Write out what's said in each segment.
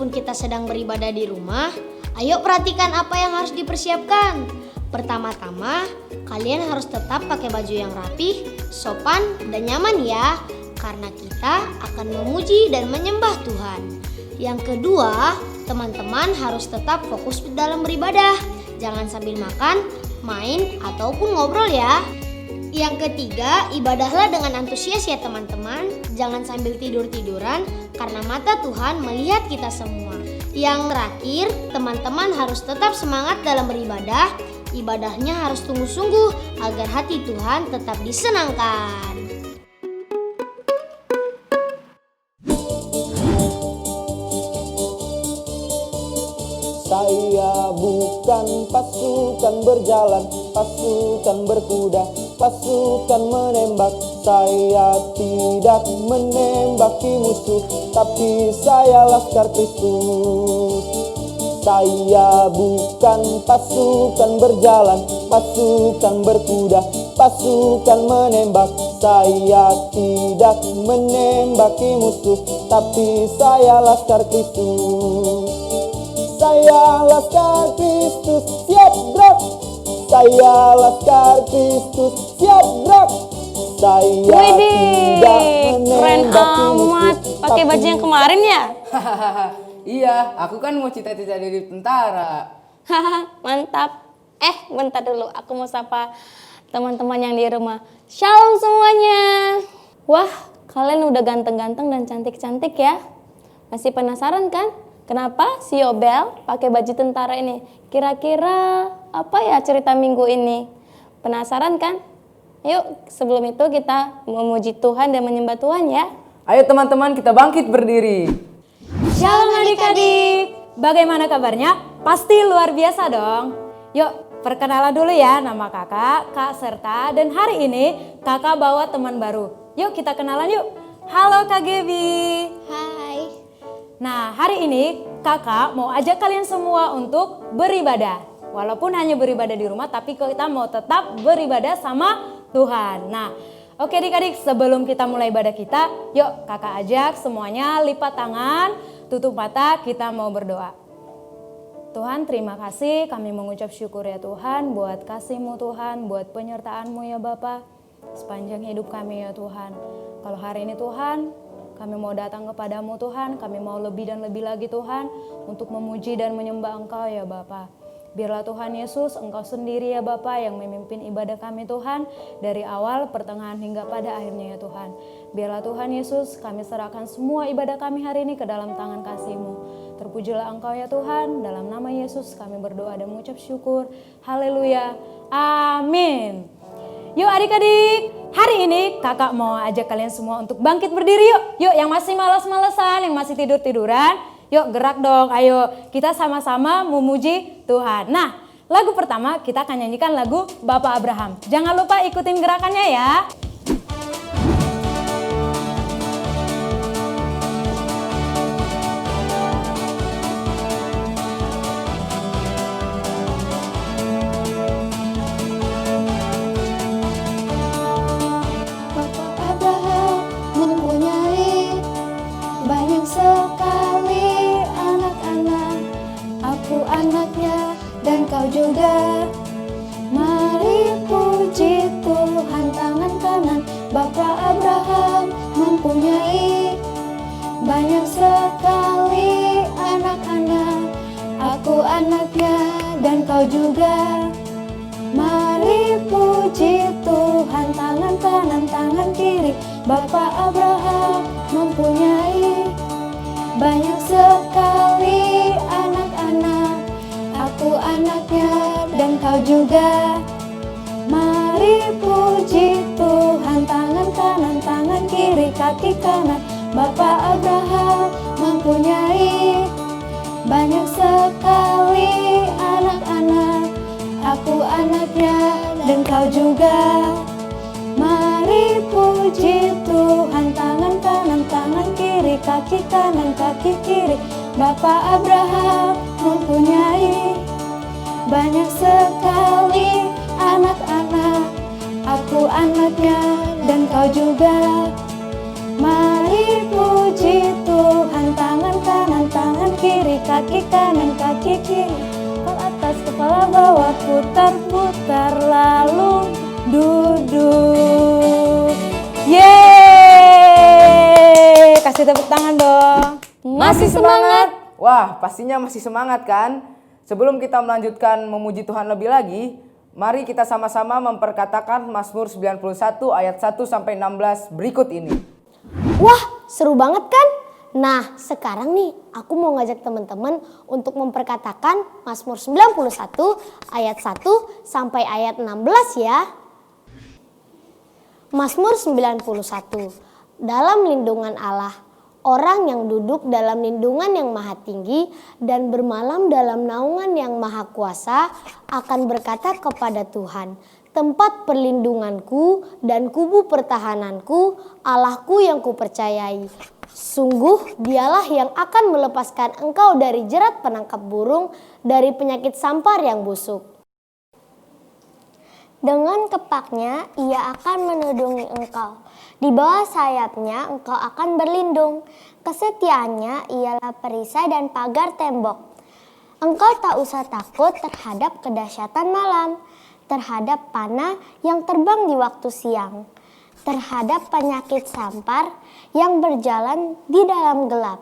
meskipun kita sedang beribadah di rumah, ayo perhatikan apa yang harus dipersiapkan. Pertama-tama, kalian harus tetap pakai baju yang rapih, sopan, dan nyaman ya, karena kita akan memuji dan menyembah Tuhan. Yang kedua, teman-teman harus tetap fokus dalam beribadah. Jangan sambil makan, main, ataupun ngobrol ya. Yang ketiga, ibadahlah dengan antusias ya teman-teman. Jangan sambil tidur-tiduran karena mata Tuhan melihat kita semua. Yang terakhir, teman-teman harus tetap semangat dalam beribadah. Ibadahnya harus sungguh-sungguh agar hati Tuhan tetap disenangkan. Saya bukan pasukan berjalan, pasukan berkuda, pasukan menembak. Saya tidak menembaki musuh, tapi saya laskar Kristus. Saya bukan pasukan berjalan, pasukan berkuda, pasukan menembak. Saya tidak menembaki musuh, tapi saya laskar Kristus. Saya laskar Kristus, siap gerak. Saya laskar Kristus, siap gerak. Saya tidak menembaki musuh. Pakai baju yang kemarin ya? Iya, aku kan mau cita-cita jadi tentara. Mantap. Bentar dulu, aku mau sapa teman-teman yang di rumah. Shalom semuanya. Wah, kalian udah ganteng-ganteng dan cantik-cantik ya. Masih penasaran kan? Kenapa si Yobel pakai baju tentara ini? Kira-kira apa ya cerita minggu ini? Penasaran kan? Yuk, sebelum itu kita memuji Tuhan dan menyembah Tuhan ya. Ayo teman-teman, kita bangkit berdiri. Shalom adik-adik, bagaimana kabarnya? Pasti luar biasa dong. Yuk perkenalan dulu ya, nama kakak, Kak Serta, dan hari ini kakak bawa teman baru. Yuk kita kenalan yuk. Halo Kak Gebi. Hai. Nah hari ini kakak mau ajak kalian semua untuk beribadah. Walaupun hanya beribadah di rumah, tapi kita mau tetap beribadah sama Tuhan. Nah oke adik-adik, sebelum kita mulai ibadah kita, yuk kakak ajak semuanya lipat tangan, tutup mata, kita mau berdoa. Tuhan terima kasih, kami mengucap syukur ya Tuhan buat kasih-Mu Tuhan, buat penyertaan-Mu ya Bapa sepanjang hidup kami ya Tuhan. Kalau hari ini Tuhan, kami mau datang kepadamu Tuhan, kami mau lebih dan lebih lagi Tuhan untuk memuji dan menyembah Engkau ya Bapa. Biarlah Tuhan Yesus, Engkau sendiri ya Bapa yang memimpin ibadah kami Tuhan dari awal, pertengahan hingga pada akhirnya ya Tuhan. Biarlah Tuhan Yesus, kami serahkan semua ibadah kami hari ini ke dalam tangan kasih-Mu. Terpujilah Engkau ya Tuhan, dalam nama Yesus kami berdoa dan mengucap syukur. Haleluya, amin. Yuk adik-adik, hari ini kakak mau ajak kalian semua untuk bangkit berdiri yuk. Yuk yang masih malas-malesan, yang masih tidur-tiduran, yuk gerak dong, ayo kita sama-sama memuji Tuhan. Nah, lagu pertama kita akan nyanyikan lagu Bapak Abraham. Jangan lupa ikutin gerakannya ya. Bapak Abraham mempunyai banyak sekali anak-anak. Aku anaknya dan kau juga. Mari puji Tuhan, tangan kanan. Bapak Abraham mempunyai banyak sekali anak-anak. Aku anaknya dan kau juga. Mari puji Tuhan, tangan kanan, tangan kiri. Bapak Abraham mempunyai banyak sekali anak-anak. Aku anaknya dan kau juga. Mari puji Tuhan, tangan kanan, tangan kiri, kaki kanan. Bapak Abraham mempunyai banyak sekali anak-anak. Aku anaknya dan kau juga. Mari puji Tuhan, tangan kanan, tangan kiri, kaki kanan, kaki kiri. Bapak Abraham mempunyai banyak sekali anak-anak. Aku anaknya dan kau juga. Mari puji Tuhan. Tuhan, tangan kanan, tangan kiri, kaki kanan, kaki kiri, kepala atas, kepala bawah, putar-putar lalu duduk. Yeay! Kasih tepuk tangan dong. Masih semangat? Wah, pastinya masih semangat kan? Sebelum kita melanjutkan memuji Tuhan lebih lagi, mari kita sama-sama memperkatakan Mazmur 91 ayat 1 sampai 16 berikut ini. Wah, seru banget kan? Nah, sekarang nih aku mau ngajak teman-teman untuk memperkatakan Mazmur 91 ayat 1 sampai ayat 16 ya. Mazmur 91. Dalam lindungan Allah, orang yang duduk dalam lindungan yang maha tinggi dan bermalam dalam naungan yang maha kuasa akan berkata kepada Tuhan, tempat perlindunganku dan kubu pertahananku, Allahku yang kupercayai. Sungguh dialah yang akan melepaskan engkau dari jerat penangkap burung, dari penyakit sampar yang busuk. Dengan kepaknya ia akan menudungi engkau. Di bawah sayapnya engkau akan berlindung. Kesetiaannya ialah perisai dan pagar tembok. Engkau tak usah takut terhadap kedahsyatan malam, terhadap panah yang terbang di waktu siang, terhadap penyakit sampar yang berjalan di dalam gelap,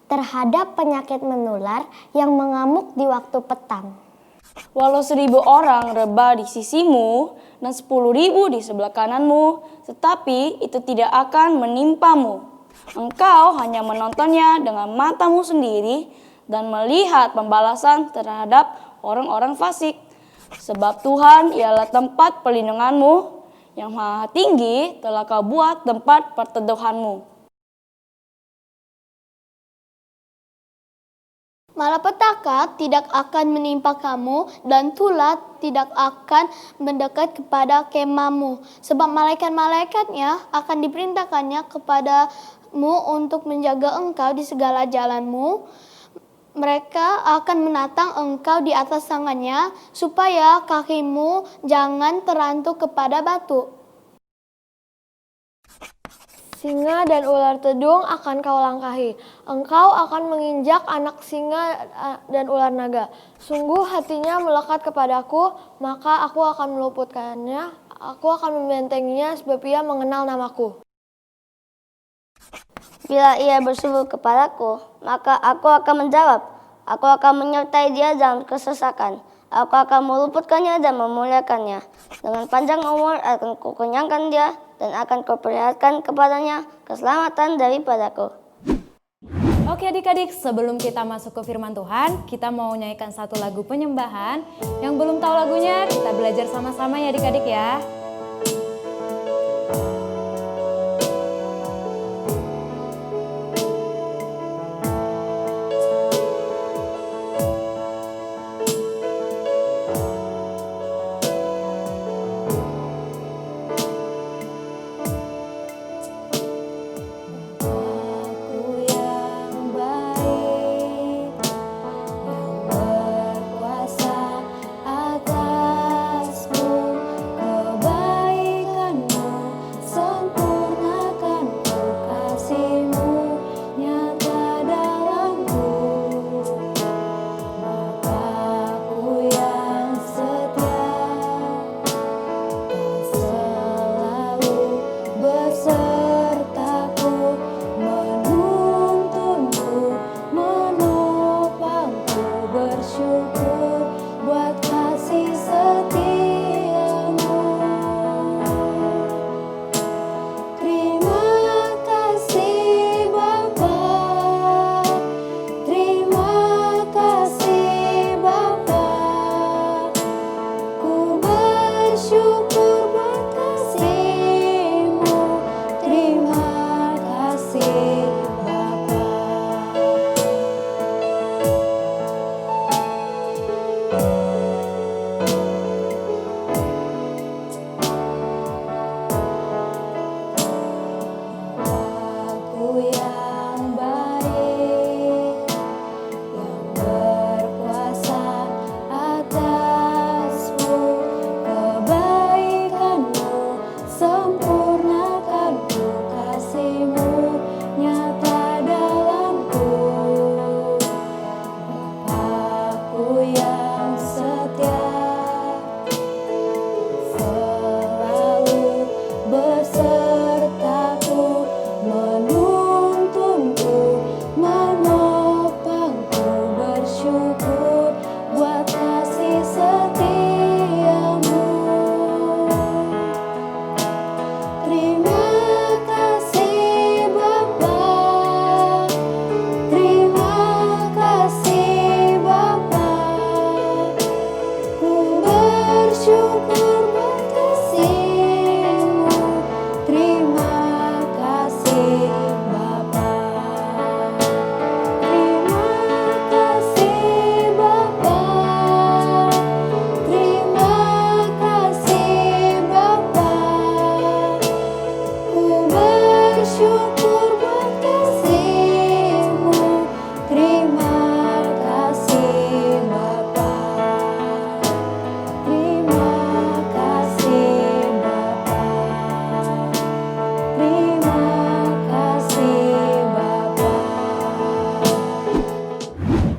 terhadap penyakit menular yang mengamuk di waktu petang. Walau 1.000 orang rebah di sisimu dan 10.000 di sebelah kananmu, tetapi itu tidak akan menimpamu. Engkau hanya menontonnya dengan matamu sendiri dan melihat pembalasan terhadap orang-orang fasik. Sebab Tuhan ialah tempat perlindunganmu, yang maha tinggi telah kau buat tempat perteduhanmu. Malapetaka tidak akan menimpa kamu dan tulah tidak akan mendekat kepada kemahmu. Sebab malaikat-malaikatnya akan diperintahkannya kepadamu untuk menjaga engkau di segala jalanmu. Mereka akan menatang engkau di atas tangannya supaya kakimu jangan terantuk kepada batu. Singa dan ular tedung akan kau langkahi. Engkau akan menginjak anak singa dan ular naga. Sungguh hatinya melekat kepadaku, maka aku akan meluputkannya. Aku akan membentenginya sebab ia mengenal namaku. Bila ia bersungguh kepadaku, maka aku akan menjawab. Aku akan menyertai dia dalam kesesakan. Aku akan meluputkannya dan memuliakannya. Dengan panjang umur akan kukenyangkan dia dan akan kuperlihatkan kepadanya keselamatan daripadaku. Oke adik-adik, sebelum kita masuk ke firman Tuhan, kita mau nyanyikan satu lagu penyembahan. Yang belum tahu lagunya, kita belajar sama-sama ya adik-adik ya. Berkuasa atasmu,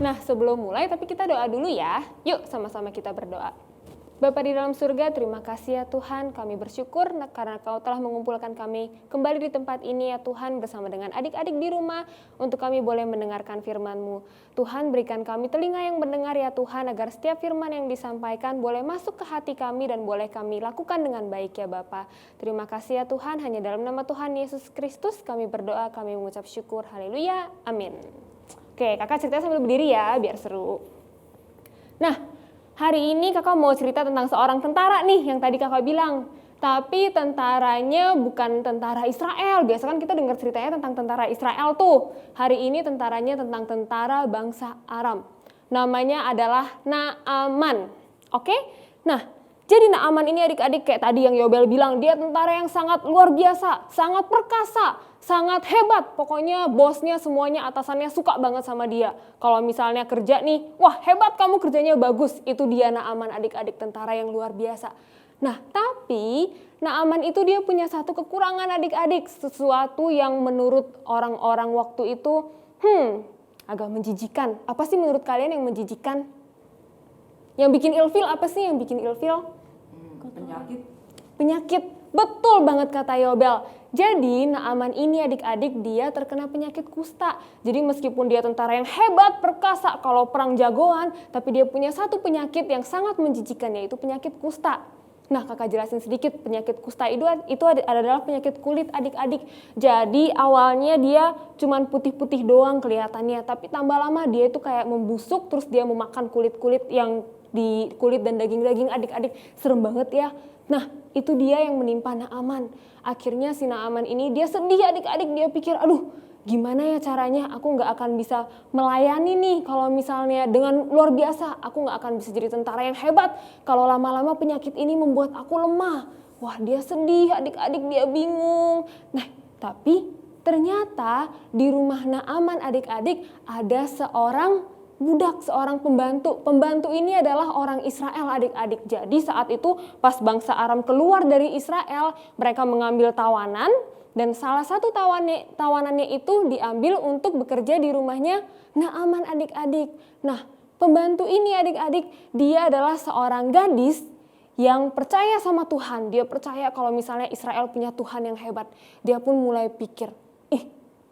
Nah, sebelum mulai tapi kita doa dulu ya. Yuk sama-sama kita berdoa. Bapa di dalam surga, terima kasih ya Tuhan, kami bersyukur karena Kau telah mengumpulkan kami kembali di tempat ini ya Tuhan bersama dengan adik-adik di rumah untuk kami boleh mendengarkan firman-Mu. Tuhan berikan kami telinga yang mendengar ya Tuhan agar setiap firman yang disampaikan boleh masuk ke hati kami dan boleh kami lakukan dengan baik ya Bapa. Terima kasih ya Tuhan, hanya dalam nama Tuhan Yesus Kristus kami berdoa, kami mengucap syukur. Haleluya, amin. Oke, kakak cerita sambil berdiri ya biar seru. Nah, hari ini kakak mau cerita tentang seorang tentara nih yang tadi kakak bilang. Tapi tentaranya bukan tentara Israel. Biasa kan kita dengar ceritanya tentang tentara Israel tuh. Hari ini tentaranya tentang tentara bangsa Aram. Namanya adalah Naaman. Oke? Nah, jadi Naaman ini adik-adik kayak tadi yang Yobel bilang. Dia tentara yang sangat luar biasa, sangat perkasa, sangat hebat. Pokoknya bosnya semuanya atasannya suka banget sama dia. Kalau misalnya kerja nih, wah hebat kamu kerjanya bagus. Itu dia Naaman adik-adik, tentara yang luar biasa. Nah tapi Naaman itu dia punya satu kekurangan adik-adik. Sesuatu yang menurut orang-orang waktu itu agak menjijikan. Apa sih menurut kalian yang menjijikan? Yang bikin ilfil apa sih yang bikin ilfil? Penyakit. Betul banget kata Yobel. Jadi Naaman ini adik-adik dia terkena penyakit kusta. Jadi meskipun dia tentara yang hebat, perkasa, kalau perang jagoan, tapi dia punya satu penyakit yang sangat menjijikan yaitu penyakit kusta. Nah kakak jelasin sedikit, penyakit kusta itu adalah penyakit kulit adik-adik. Jadi awalnya dia cuman putih-putih doang kelihatannya, tapi tambah lama dia itu kayak membusuk terus dia memakan kulit-kulit yang di kulit dan daging-daging adik-adik. Serem banget ya. Nah itu dia yang menimpa Naaman. Akhirnya si Naaman ini dia sedih adik-adik, dia pikir aduh gimana ya caranya aku gak akan bisa melayani nih kalau misalnya dengan luar biasa. Aku gak akan bisa jadi tentara yang hebat kalau lama-lama penyakit ini membuat aku lemah. Wah dia sedih adik-adik, dia bingung. Nah tapi ternyata di rumah Naaman adik-adik ada seorang budak, seorang pembantu. Pembantu ini adalah orang Israel adik-adik. Jadi saat itu pas bangsa Aram keluar dari Israel, mereka mengambil tawanan dan salah satu tawanannya itu diambil untuk bekerja di rumahnya Naaman adik-adik. Nah, pembantu ini adik-adik, dia adalah seorang gadis yang percaya sama Tuhan. Dia percaya kalau misalnya Israel punya Tuhan yang hebat. Dia pun mulai pikir,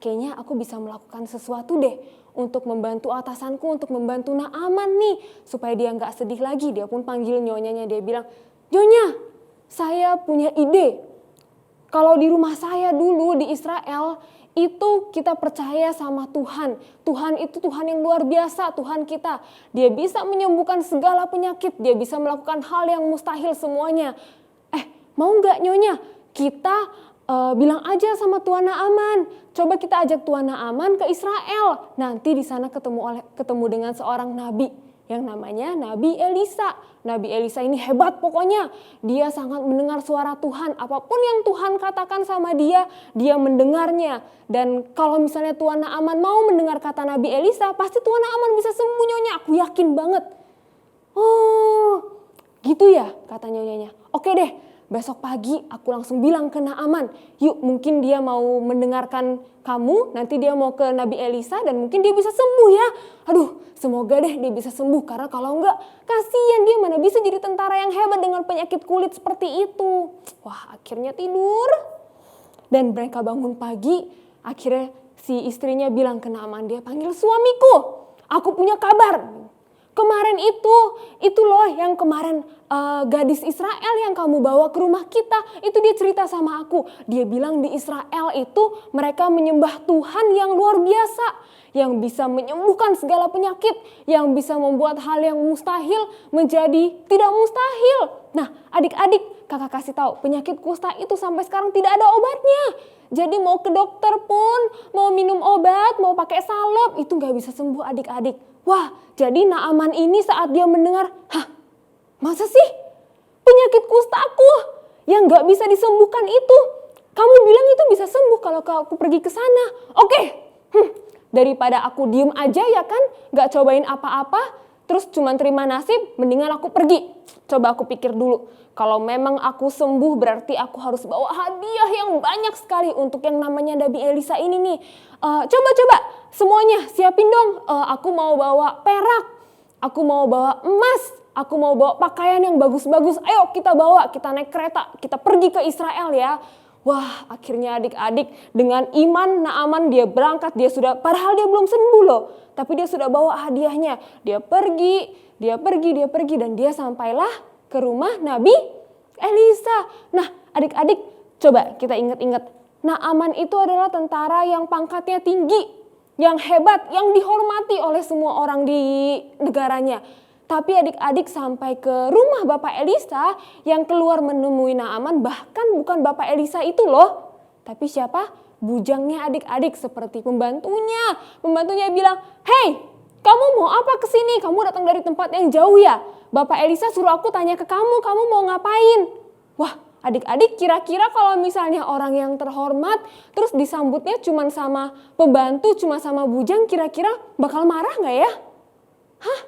kayaknya aku bisa melakukan sesuatu deh untuk membantu atasanku, untuk membantu Naaman nih. Supaya dia nggak sedih lagi. Dia pun panggil nyonyanya, dia bilang, Nyonya, saya punya ide. Kalau di rumah saya dulu di Israel, itu kita percaya sama Tuhan. Tuhan itu Tuhan yang luar biasa, Tuhan kita. Dia bisa menyembuhkan segala penyakit, dia bisa melakukan hal yang mustahil semuanya. Mau nggak Nyonya? Kita bilang aja sama Tuan Naaman, coba kita ajak Tuan Naaman ke Israel. Nanti di sana ketemu dengan seorang nabi yang namanya Nabi Elisa. Nabi Elisa ini hebat pokoknya. Dia sangat mendengar suara Tuhan. Apapun yang Tuhan katakan sama dia, dia mendengarnya. Dan kalau misalnya Tuan Naaman mau mendengar kata Nabi Elisa, pasti Tuan Naaman bisa sembuh Nyonya. Aku yakin banget. Oh, gitu ya kata nyonyanya. Oke deh. Besok pagi aku langsung bilang ke Naaman, yuk mungkin dia mau mendengarkan kamu, nanti dia mau ke Nabi Elisa dan mungkin dia bisa sembuh ya. Aduh semoga deh dia bisa sembuh karena kalau enggak kasihan dia mana bisa jadi tentara yang hebat dengan penyakit kulit seperti itu. Wah akhirnya tidur dan mereka bangun pagi, akhirnya si istrinya bilang ke Naaman, dia panggil suamiku, aku punya kabar. Kemarin itu loh yang kemarin gadis Israel yang kamu bawa ke rumah kita, itu dia cerita sama aku. Dia bilang di Israel itu mereka menyembah Tuhan yang luar biasa, yang bisa menyembuhkan segala penyakit, yang bisa membuat hal yang mustahil menjadi tidak mustahil. Nah adik-adik, kakak kasih tahu penyakit kusta itu sampai sekarang tidak ada obatnya. Jadi mau ke dokter pun, mau minum obat, mau pakai salep, itu gak bisa sembuh adik-adik. Wah, jadi Naaman ini saat dia mendengar, masa sih penyakit kustaku yang gak bisa disembuhkan itu? Kamu bilang itu bisa sembuh kalau aku pergi ke sana. Oke, daripada aku diem aja ya kan, gak cobain apa-apa, terus cuman terima nasib, mendingan aku pergi. Coba aku pikir dulu, kalau memang aku sembuh berarti aku harus bawa hadiah yang banyak sekali untuk yang namanya Nabi Elisa ini nih. Coba semuanya siapin dong, aku mau bawa perak, aku mau bawa emas, aku mau bawa pakaian yang bagus-bagus. Ayo kita bawa, kita naik kereta, kita pergi ke Israel ya. Wah, akhirnya adik-adik dengan iman Naaman dia berangkat, dia sudah, padahal dia belum sembuh loh. Tapi dia sudah bawa hadiahnya. Dia pergi dan dia sampailah ke rumah Nabi Elisa. Nah, adik-adik coba kita ingat-ingat. Naaman itu adalah tentara yang pangkatnya tinggi, yang hebat, yang dihormati oleh semua orang di negaranya. Tapi adik-adik sampai ke rumah Bapak Elisa yang keluar menemui Naaman, bahkan bukan Bapak Elisa itu loh. Tapi siapa? Bujangnya adik-adik seperti pembantunya. Pembantunya bilang, "Hei, kamu mau apa kesini? Kamu datang dari tempat yang jauh ya? Bapak Elisa suruh aku tanya ke kamu mau ngapain?" Wah, adik-adik kira-kira kalau misalnya orang yang terhormat terus disambutnya cuma sama pembantu, cuma sama bujang, kira-kira bakal marah gak ya? Hah?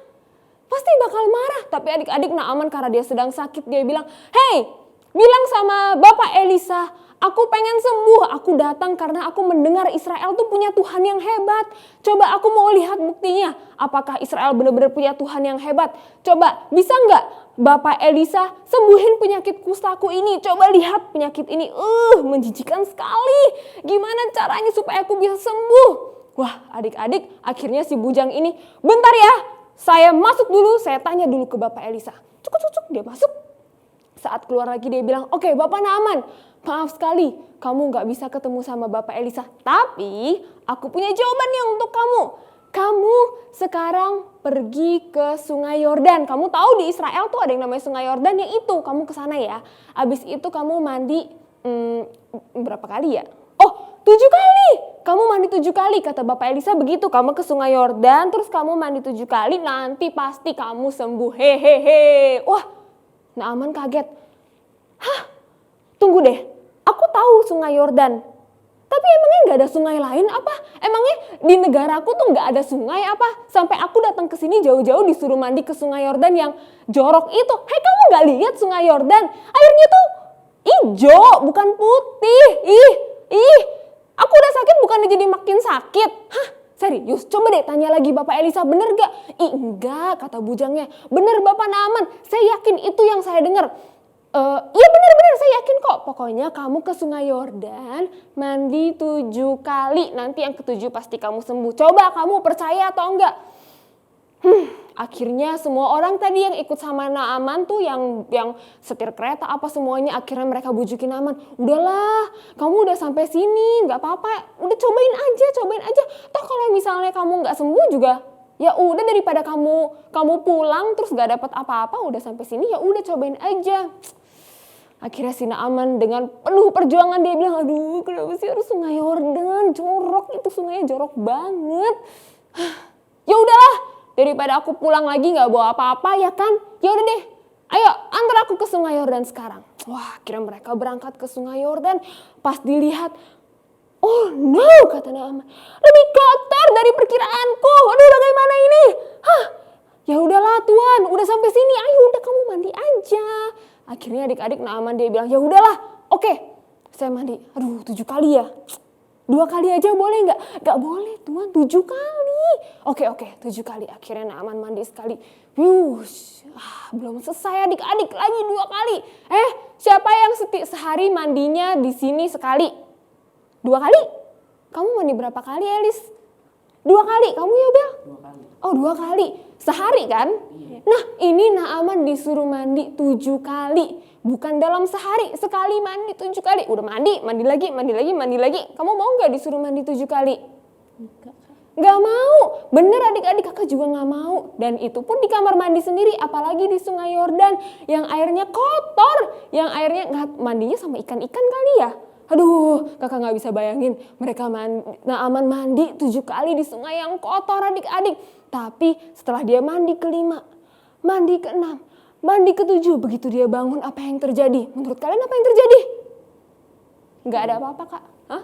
Pasti bakal marah. Tapi adik-adik Naaman karena dia sedang sakit, dia bilang, "Hei, bilang sama Bapak Elisa, aku pengen sembuh. Aku datang karena aku mendengar Israel tuh punya Tuhan yang hebat. Coba aku mau lihat buktinya. Apakah Israel benar-benar punya Tuhan yang hebat? Coba bisa nggak Bapak Elisa sembuhin penyakit kustaku ini? Coba lihat penyakit ini. Menjijikan sekali. Gimana caranya supaya aku bisa sembuh?" Wah, adik-adik akhirnya si bujang ini, "Bentar ya, saya masuk dulu, saya tanya dulu ke Bapak Elisa." Cuk, dia masuk. Saat keluar lagi dia bilang, "Oke, Bapak Naaman, maaf sekali kamu gak bisa ketemu sama Bapak Elisa. Tapi aku punya jawabannya untuk kamu. Kamu sekarang pergi ke Sungai Yordan. Kamu tahu di Israel tuh ada yang namanya Sungai Yordan, ya itu. Kamu ke sana ya. Abis itu kamu mandi berapa kali ya? Oh, 7 kali. Kamu mandi 7 kali, kata Bapak Elisa begitu. Kamu ke Sungai Yordan, terus kamu mandi 7 kali, nanti pasti kamu sembuh. Hehehe." Wah, Naaman kaget. "Hah? Tunggu deh, aku tahu Sungai Yordan. Tapi emangnya gak ada sungai lain apa? Emangnya di negaraku tuh gak ada sungai apa? Sampai aku datang ke sini jauh-jauh disuruh mandi ke Sungai Yordan yang jorok itu. Hei, kamu gak lihat Sungai Yordan? Airnya tuh hijau, bukan putih. Ih, aku udah sakit bukannya jadi makin sakit." Hah? Serius? Coba deh tanya lagi Bapak Elisa, bener gak? "Ih, enggak," kata bujangnya. "Bener Bapak Naaman, saya yakin itu yang saya dengar." "Iya bener, saya yakin kok. Pokoknya kamu ke Sungai Yordan, mandi 7 kali. Nanti yang ke-7 pasti kamu sembuh. Coba kamu percaya atau enggak?" Akhirnya semua orang tadi yang ikut sama Naaman tuh yang setir kereta apa semuanya, akhirnya mereka bujukin Naaman. "Udahlah, kamu udah sampai sini, nggak apa-apa. Udah cobain aja. Toh kalau misalnya kamu nggak sembuh juga, ya udah daripada kamu pulang terus nggak dapat apa-apa. Udah sampai sini ya udah cobain aja." Akhirnya si Naaman dengan penuh perjuangan dia bilang, "Aduh, kenapa sih harus Sungai Yordan? Jorok itu, sungainya jorok banget. Ya udahlah, daripada aku pulang lagi nggak bawa apa-apa ya kan. Ya udah deh, ayo antar aku ke Sungai Yordan sekarang." Wah, akhirnya mereka berangkat ke Sungai Yordan. Pas dilihat, "Oh no," kata Naaman, "lebih kotor dari perkiraanku. Aduh, bagaimana ini? Hah? Ya udahlah Tuhan, udah sampai sini. Ayo udah kamu mandi aja." Akhirnya adik-adik Naaman dia bilang, "Ya udahlah, oke, saya mandi. Aduh, 7 kali ya. 2 kali aja boleh nggak?" "Nggak boleh Tuhan, 7 kali. Oke, 7 kali. Akhirnya Naaman mandi sekali. Belum selesai adik-adik, lagi 2 kali. Siapa yang sehari mandinya di sini sekali? 2 kali? Kamu mandi berapa kali Elis? 2 kali. Kamu ya Bel? 2 kali. Oh, 2 kali. Sehari kan? Iya. Nah, ini Naaman disuruh mandi 7 kali. Bukan dalam sehari, sekali mandi 7 kali. Udah mandi lagi. Kamu mau gak disuruh mandi 7 kali? Gak mau. Bener adik-adik, kakak juga gak mau. Dan itu pun di kamar mandi sendiri, apalagi di Sungai Yordan yang airnya kotor. Yang airnya, mandinya sama ikan-ikan kali ya? Aduh, kakak gak bisa bayangin. Naaman mandi 7 kali di sungai yang kotor adik-adik. Tapi setelah dia mandi ke-5, mandi ke-6, mandi ke-7, begitu dia bangun apa yang terjadi? Menurut kalian apa yang terjadi? Gak ada apa-apa kak? Hah?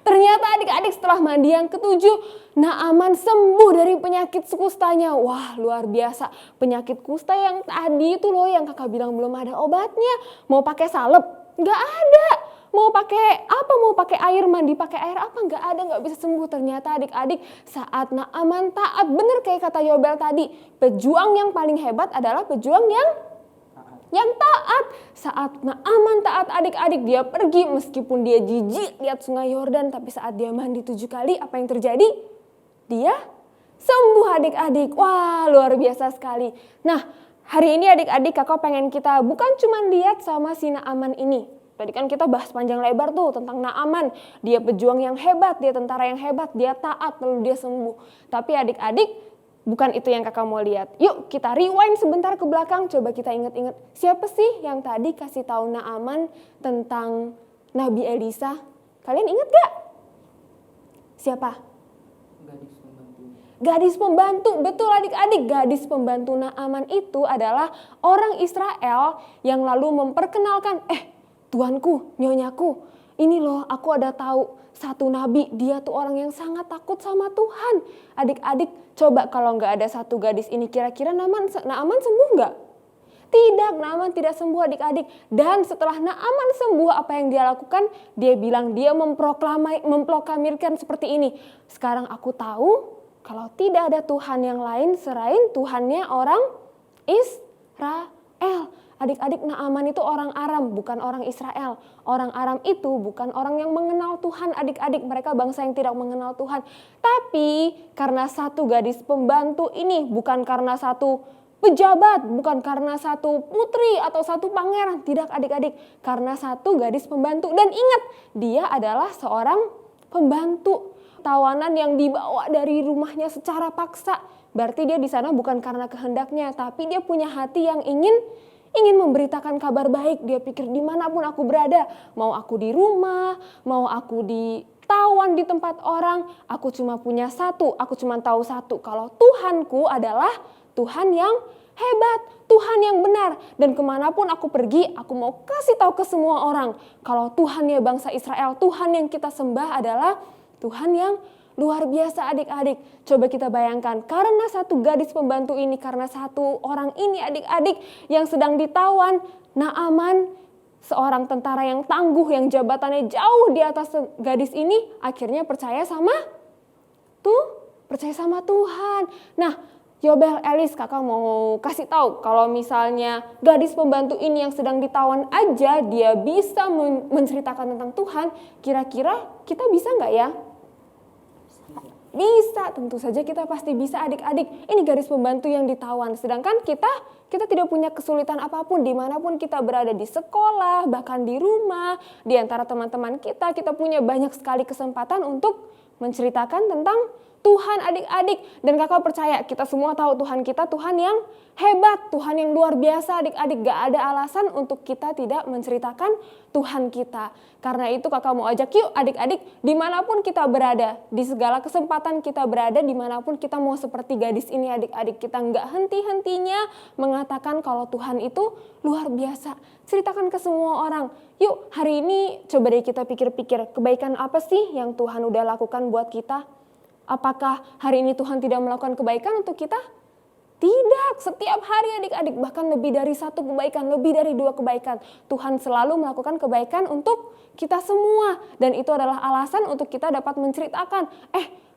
Ternyata adik-adik setelah mandi yang ketujuh, Naaman sembuh dari penyakit kustanya. Wah, luar biasa. Penyakit kusta yang tadi itu loh yang kakak bilang belum ada obatnya. Mau pakai salep? Nggak ada. Mau pakai apa? Mau pakai air mandi, pakai air apa? Nggak ada, nggak bisa sembuh. Ternyata adik-adik saat Naaman taat, bener kayak kata Yobel tadi. Pejuang yang paling hebat adalah pejuang yang taat. Saat Naaman taat adik-adik, dia pergi meskipun dia jijik lihat sungai Yordan, tapi saat dia mandi 7 kali, apa yang terjadi? Dia sembuh adik-adik. Wah, luar biasa sekali. Nah, hari ini adik-adik kakak pengen kita bukan cuma lihat sama si Naaman ini. Tadi kan kita bahas panjang lebar tuh tentang Naaman. Dia pejuang yang hebat, dia tentara yang hebat, dia taat lalu dia sembuh. Tapi adik-adik, bukan itu yang kakak mau lihat. Yuk kita rewind sebentar ke belakang, coba kita ingat-ingat. Siapa sih yang tadi kasih tahu Naaman tentang Nabi Elisa? Kalian ingat gak? Siapa? Gadis pembantu, betul adik-adik. Gadis pembantu Naaman itu adalah orang Israel yang lalu memperkenalkan, tuanku, nyonyaku, ini loh aku ada tahu satu nabi, dia tuh orang yang sangat takut sama Tuhan. Adik-adik, coba kalau nggak ada satu gadis ini, kira-kira Naaman sembuh nggak? Tidak, Naaman tidak sembuh adik-adik. Dan setelah Naaman sembuh, apa yang dia lakukan? Dia bilang, dia memproklamirkan seperti ini. Sekarang aku tahu kalau tidak ada Tuhan yang lain selain Tuhannya orang Israel. Adik-adik, Naaman itu orang Aram, bukan orang Israel. Orang Aram itu bukan orang yang mengenal Tuhan adik-adik. Mereka bangsa yang tidak mengenal Tuhan. Tapi karena satu gadis pembantu ini, bukan karena satu pejabat, bukan karena satu putri atau satu pangeran. Tidak adik-adik, karena satu gadis pembantu. Dan ingat, dia adalah seorang pembantu. Tawanan yang dibawa dari rumahnya secara paksa. Berarti dia di sana bukan karena kehendaknya, tapi dia punya hati yang ingin memberitakan kabar baik. Dia pikir dimanapun aku berada, mau aku di rumah, mau aku ditawan di tempat orang, aku cuma punya satu, aku cuma tahu satu, kalau Tuhanku adalah Tuhan yang hebat, Tuhan yang benar. Dan kemanapun aku pergi, aku mau kasih tahu ke semua orang, kalau Tuhannya bangsa Israel, Tuhan yang kita sembah adalah Tuhan yang luar biasa adik-adik. Coba kita bayangkan, karena satu gadis pembantu ini, karena satu orang ini adik-adik yang sedang ditawan, Naaman, seorang tentara yang tangguh, yang jabatannya jauh di atas gadis ini, akhirnya percaya sama Tuhan. Nah, Yobel, Elis, kakak mau kasih tahu kalau misalnya gadis pembantu ini yang sedang ditawan aja, dia bisa menceritakan tentang Tuhan, kira-kira kita bisa nggak ya? Bisa, tentu saja kita pasti bisa adik-adik. Ini gadis pembantu yang ditawan. Sedangkan kita tidak punya kesulitan apapun dimanapun kita berada, di sekolah, bahkan di rumah, di antara teman-teman kita punya banyak sekali kesempatan untuk menceritakan tentang Tuhan adik-adik. Dan kakak percaya kita semua tahu Tuhan kita Tuhan yang hebat, Tuhan yang luar biasa adik-adik. Gak ada alasan untuk kita tidak menceritakan Tuhan kita. Karena itu kakak mau ajak yuk adik-adik, dimanapun kita berada, di segala kesempatan kita berada, dimanapun kita mau seperti gadis ini adik-adik. Kita gak henti-hentinya mengatakan kalau Tuhan itu luar biasa. Ceritakan ke semua orang. Yuk hari ini coba deh kita pikir-pikir, kebaikan apa sih yang Tuhan udah lakukan buat kita? Apakah hari ini Tuhan tidak melakukan kebaikan untuk kita? Tidak, setiap hari adik-adik, bahkan lebih dari satu kebaikan, lebih dari 2 kebaikan. Tuhan selalu melakukan kebaikan untuk kita semua. Dan itu adalah alasan untuk kita dapat menceritakan,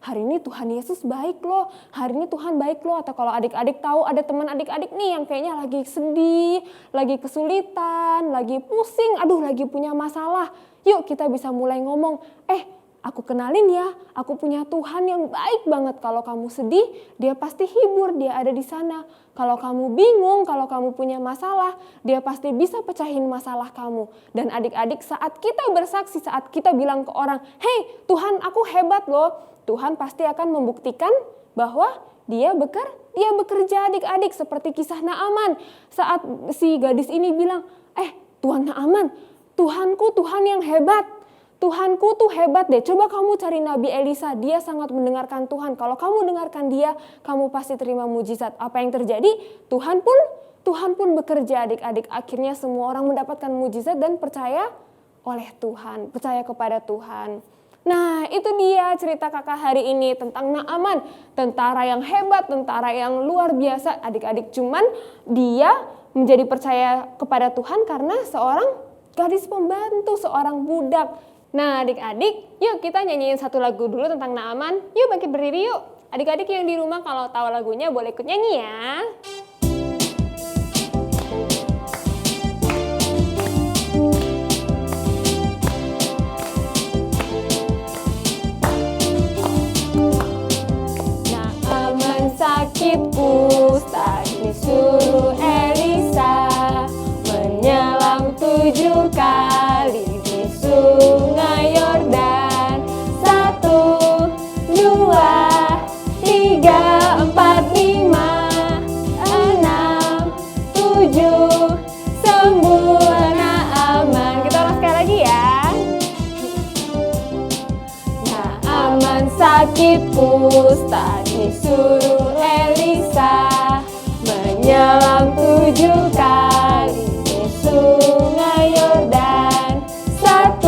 hari ini Tuhan Yesus baik loh, hari ini Tuhan baik loh. Atau kalau adik-adik tahu ada teman adik-adik nih yang kayaknya lagi sedih, lagi kesulitan, lagi pusing, lagi punya masalah. Yuk kita bisa mulai ngomong, aku kenalin ya, aku punya Tuhan yang baik banget. Kalau kamu sedih, dia pasti hibur, dia ada di sana. Kalau kamu bingung, kalau kamu punya masalah, dia pasti bisa pecahin masalah kamu. Dan adik-adik, saat kita bersaksi, saat kita bilang ke orang, "Hei, Tuhan aku hebat loh." Tuhan pasti akan membuktikan bahwa dia bekerja adik-adik. Seperti kisah Naaman. Saat si gadis ini bilang, Tuhan Naaman, Tuhanku Tuhan yang hebat. Tuhanku tuh hebat deh, coba kamu cari Nabi Elisa, dia sangat mendengarkan Tuhan. Kalau kamu dengarkan dia, kamu pasti terima mujizat. Apa yang terjadi? Tuhan pun bekerja adik-adik. Akhirnya semua orang mendapatkan mujizat dan percaya oleh Tuhan, percaya kepada Tuhan. Nah, itu dia cerita kakak hari ini tentang Naaman, tentara yang hebat, tentara yang luar biasa adik-adik. Cuman dia menjadi percaya kepada Tuhan karena seorang gadis pembantu, seorang budak. Nah adik-adik, yuk kita nyanyiin satu lagu dulu tentang Naaman. Yuk bangkit berdiri yuk. Adik-adik yang di rumah kalau tahu lagunya boleh ikut nyanyi ya. Sakit kusta disuruh Elisa menyelam 7 kali di sungai Yordan. 1, 2, 3, 4, 5, 6, 7, sembuh Naaman. Kita ulang sekali lagi ya. Naaman sakit kusta disuruh Elisa menyelam 7 kali di sungai Yordan. 1,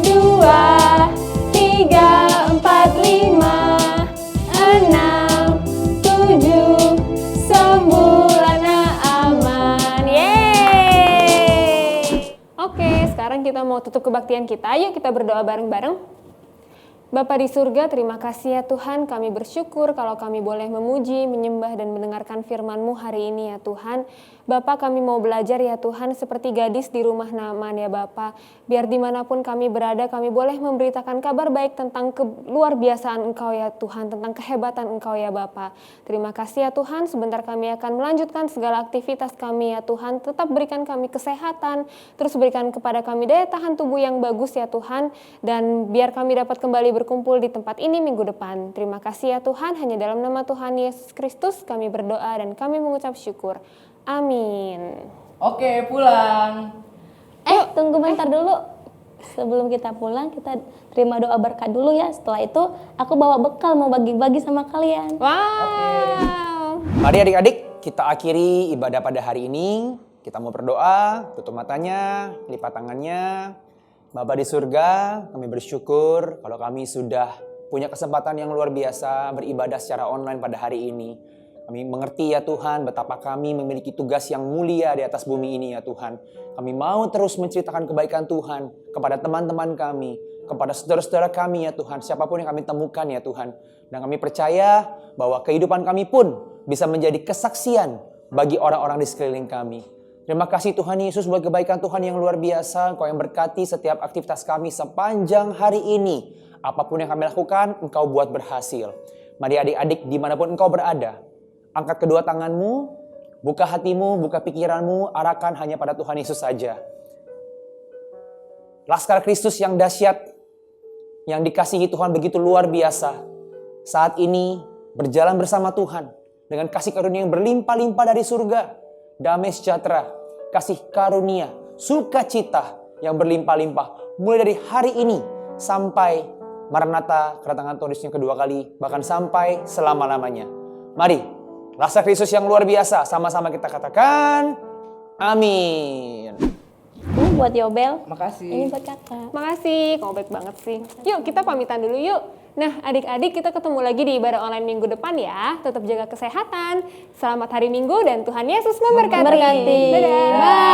2, 3, 4, 5, 6, 7, sembuhlah Naaman. Yeay. Oke, sekarang kita mau tutup kebaktian kita. Yuk kita berdoa bareng-bareng. Bapa di surga, terima kasih ya Tuhan, kami bersyukur kalau kami boleh memuji, menyembah, dan mendengarkan firman-Mu hari ini ya Tuhan. Bapa, kami mau belajar ya Tuhan seperti gadis di rumah Naaman ya Bapa. Biar dimanapun kami berada, kami boleh memberitakan kabar baik tentang luar biasaan Engkau ya Tuhan, tentang kehebatan Engkau ya Bapa. Terima kasih ya Tuhan, sebentar kami akan melanjutkan segala aktivitas kami ya Tuhan. Tetap berikan kami kesehatan, terus berikan kepada kami daya tahan tubuh yang bagus ya Tuhan. Dan biar kami dapat kembali berkumpul di tempat ini minggu depan. Terima kasih ya Tuhan, hanya dalam nama Tuhan Yesus Kristus kami berdoa dan kami mengucap syukur. Amin. Oke, pulang. Tunggu bentar dulu. Sebelum kita pulang, kita terima doa berkat dulu ya. Setelah itu, aku bawa bekal mau bagi-bagi sama kalian. Wow. Mari adik-adik, kita akhiri ibadah pada hari ini. Kita mau berdoa, tutup matanya, lipat tangannya. Bapa di surga, kami bersyukur kalau kami sudah punya kesempatan yang luar biasa beribadah secara online pada hari ini. Kami mengerti ya Tuhan betapa kami memiliki tugas yang mulia di atas bumi ini ya Tuhan. Kami mau terus menceritakan kebaikan Tuhan kepada teman-teman kami, kepada saudara-saudara kami ya Tuhan, siapapun yang kami temukan ya Tuhan. Dan kami percaya bahwa kehidupan kami pun bisa menjadi kesaksian bagi orang-orang di sekeliling kami. Terima kasih Tuhan Yesus buat kebaikan Tuhan yang luar biasa. Engkau yang berkati setiap aktivitas kami sepanjang hari ini. Apapun yang kami lakukan, Engkau buat berhasil. Mari adik-adik dimanapun Engkau berada, angkat kedua tanganmu, buka hatimu, buka pikiranmu, arahkan hanya pada Tuhan Yesus saja. Laskar Kristus yang dahsyat, yang dikasihi Tuhan begitu luar biasa, saat ini berjalan bersama Tuhan dengan kasih karunia yang berlimpah-limpah dari surga, damai sejahtera, kasih karunia, sukacita yang berlimpah-limpah, mulai dari hari ini sampai Maranatha, kedatangan Tuhan Yesus yang kedua kali, bahkan sampai selama-lamanya. Mari, Laskar Kristus yang luar biasa, sama-sama kita katakan, amin. Ini buat Yobel. Makasih. Ini buat kakak. Makasih, kamu baik banget sih. Yuk kita pamitan dulu yuk. Nah adik-adik kita ketemu lagi di ibadah online minggu depan ya. Tetap jaga kesehatan. Selamat hari Minggu dan Tuhan Yesus memberkati. Dadah. Bye.